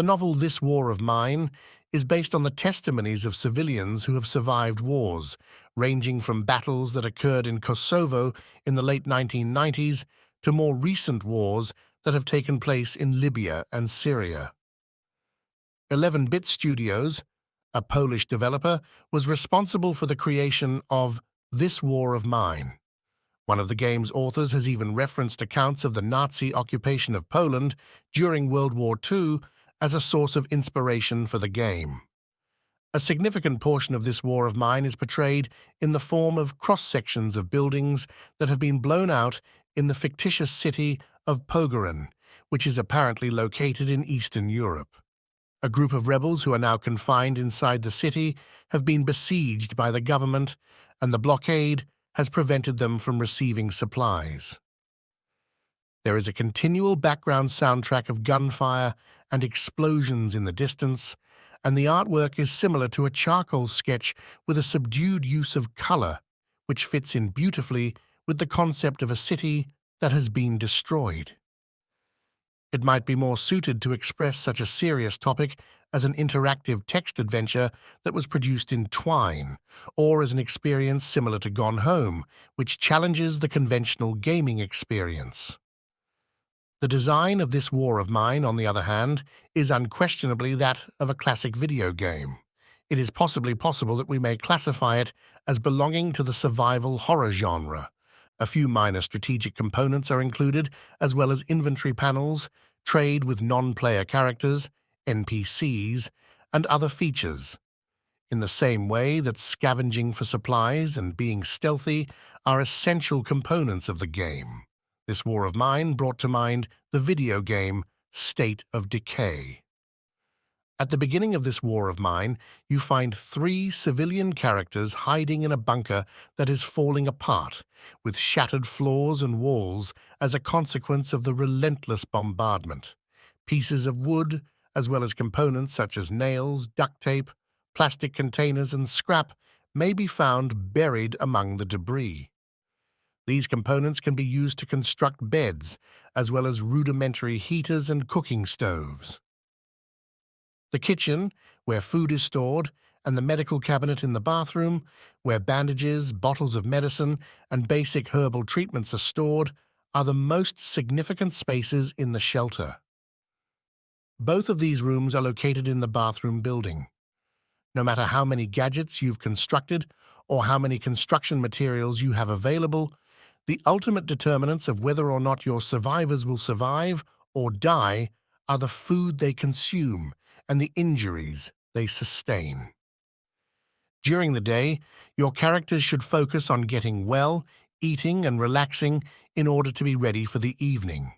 novel This War of Mine is based on the testimonies of civilians who have survived wars, ranging from battles that occurred in Kosovo in the late 1990s to more recent wars that have taken place in Libya and Syria. 11-Bit Studios, a Polish developer, was responsible for the creation of This War of Mine. One of the game's authors has even referenced accounts of the Nazi occupation of Poland during World War II as a source of inspiration for the game. A significant portion of This War of Mine is portrayed in the form of cross-sections of buildings that have been blown out in the fictitious city of Pogoren, which is apparently located in Eastern Europe. A group of rebels who are now confined inside the city have been besieged by the government, and the blockade has prevented them from receiving supplies. There is a continual background soundtrack of gunfire and explosions in the distance, and the artwork is similar to a charcoal sketch with a subdued use of color, which fits in beautifully with the concept of a city that has been destroyed. It might be more suited to express such a serious topic as an interactive text adventure that was produced in Twine, or as an experience similar to Gone Home, which challenges the conventional gaming experience. The design of This War of Mine, on the other hand, is unquestionably that of a classic video game. It is possibly possible that we may classify it as belonging to the survival horror genre. A few minor strategic components are included, as well as inventory panels, trade with non-player characters, NPCs, and other features. In the same way that scavenging for supplies and being stealthy are essential components of the game, This War of Mine brought to mind the video game State of Decay. At the beginning of This War of Mine, you find 3 civilian characters hiding in a bunker that is falling apart, with shattered floors and walls as a consequence of the relentless bombardment. Pieces of wood, as well as components such as nails, duct tape, plastic containers, and scrap, may be found buried among the debris. These components can be used to construct beds, as well as rudimentary heaters and cooking stoves. The kitchen, where food is stored, and the medical cabinet in the bathroom, where bandages, bottles of medicine, and basic herbal treatments are stored, are the most significant spaces in the shelter. Both of these rooms are located in the bathroom building. No matter how many gadgets you've constructed or how many construction materials you have available, the ultimate determinants of whether or not your survivors will survive or die are the food they consume and the injuries they sustain. During the day, your characters should focus on getting well, eating, and relaxing in order to be ready for the evening.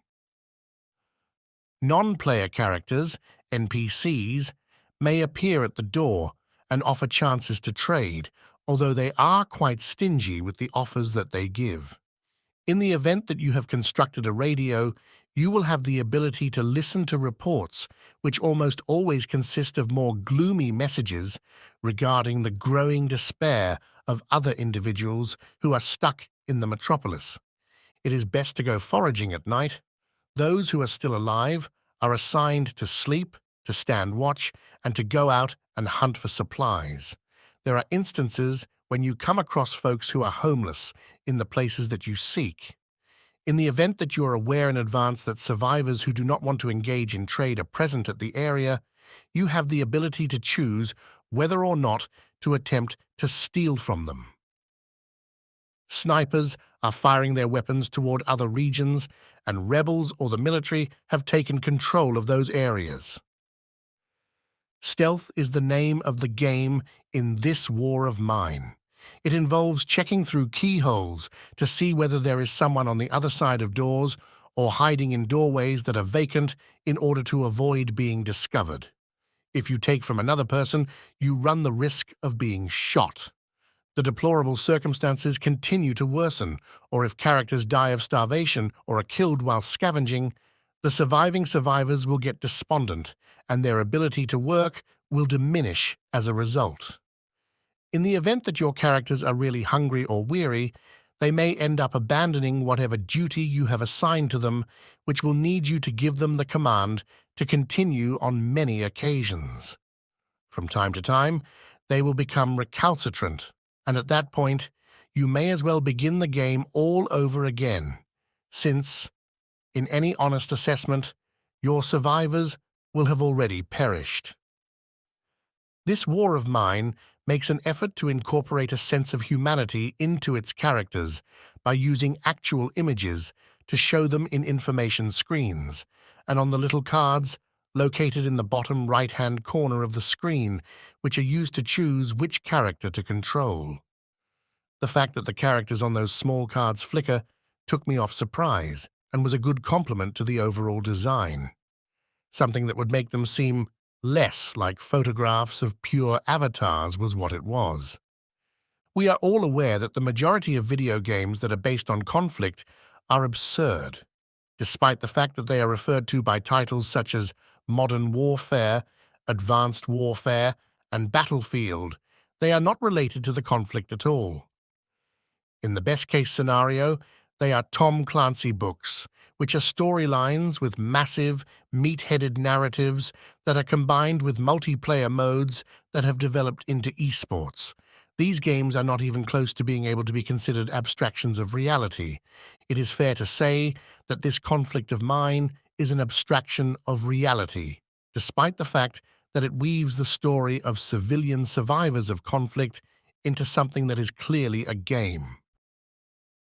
Non-player characters, NPCs, may appear at the door and offer chances to trade, although they are quite stingy with the offers that they give. In the event that you have constructed a radio, you will have the ability to listen to reports, which almost always consist of more gloomy messages regarding the growing despair of other individuals who are stuck in the metropolis. It is best to go foraging at night. Those who are still alive are assigned to sleep, to stand watch, and to go out and hunt for supplies. There are instances when you come across folks who are homeless in the places that you seek. In the event that you are aware in advance that survivors who do not want to engage in trade are present at the area, you have the ability to choose whether or not to attempt to steal from them. Snipers are firing their weapons toward other regions, and rebels or the military have taken control of those areas. Stealth is the name of the game in This War of Mine. It involves checking through keyholes to see whether there is someone on the other side of doors or hiding in doorways that are vacant in order to avoid being discovered. If you take from another person, you run the risk of being shot. The deplorable circumstances continue to worsen, or if characters die of starvation or are killed while scavenging, the surviving survivors will get despondent, and their ability to work will diminish as a result. In the event that your characters are really hungry or weary, they may end up abandoning whatever duty you have assigned to them, which will need you to give them the command to continue on many occasions. From time to time, they will become recalcitrant, and at that point, you may as well begin the game all over again, since, in any honest assessment, your survivors will have already perished. This war of mine makes an effort to incorporate a sense of humanity into its characters by using actual images to show them in information screens and on the little cards located in the bottom right-hand corner of the screen, which are used to choose which character to control. The fact that the characters on those small cards flicker took me off surprise and was a good compliment to the overall design. Something that would make them seem less like photographs of pure avatars was what it was. We are all aware that the majority of video games that are based on conflict are absurd. Despite the fact that they are referred to by titles such as Modern Warfare, Advanced Warfare, and Battlefield, they are not related to the conflict at all. In the best-case scenario, they are Tom Clancy books, which are storylines with massive, meat-headed narratives that are combined with multiplayer modes that have developed into esports. These games are not even close to being able to be considered abstractions of reality. It is fair to say that this conflict of mine is an abstraction of reality, despite the fact that it weaves the story of civilian survivors of conflict into something that is clearly a game.